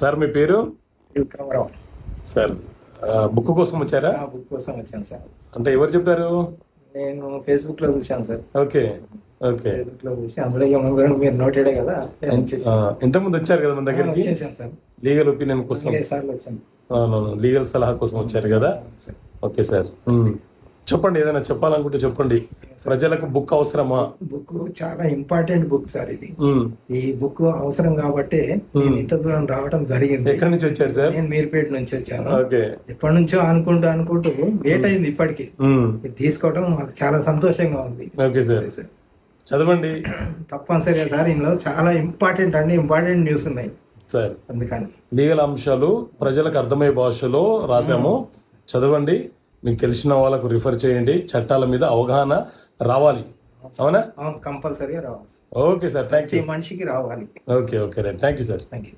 Sir మీ పేరు? Vikramarao. Sir book కోసం వచ్చారా? బుక్ కోసం వచ్చాను సార్. అంటే ఎవరు చెప్పారు? నేను ఫేస్బుక్ లో చూశాను సార్. Okay okay. ఫేస్బుక్ లో చూసి అందులో మీరు నోటెడే కదా ఇంతకుముందు వచ్చారు కదా మన దగ్గరికి వచ్చేసాను సార్. లీగల్ ఒపీనియన్ కోసం, సార్లు వచ్చాను. లీగల్ సలహా కోసం వచ్చారు కదా. ఓకే సార్, చెప్పండి, ఏదైనా చెప్పాలనుకుంటే చెప్పండి. ప్రజలకు బుక్ అవసరమా? బుక్ చాలా ఇంపార్టెంట్ బుక్ సార్. ఇది ఈ బుక్ అవసరం కాబట్టి నేను ఇంత దూరం రావడం జరిగింది. ఎక్కడి నుంచి వచ్చారు సార్? నేను మీర్పేట నుంచి వచ్చాను. ఓకే. ఎప్పటి నుంచో అనుకుంటూ లేట్ అయింది ఇప్పటికి. ఇది తీసుకోవడం మాకు చాలా సంతోషంగా ఉంది. ఓకే సార్, చదవండి తప్పనిసరిగా సార్. ఇందులో చాలా ఇంపార్టెంట్ న్యూస్ ఉన్నాయి సార్. అందుకని లీగల్ అంశాలు ప్రజలకు అర్థమయ్యే భాషలో రాసాము, చదవండి. మీకు తెలిసిన వాళ్ళకు రిఫర్ చేయండి. చట్టాల మీద అవగాహన రావాలి. అవునా? కంపల్సరీగా రావాలి. Okay sir, thank you. మనిషికి రావాలి. Okay okay right, thank you sir. Thank you.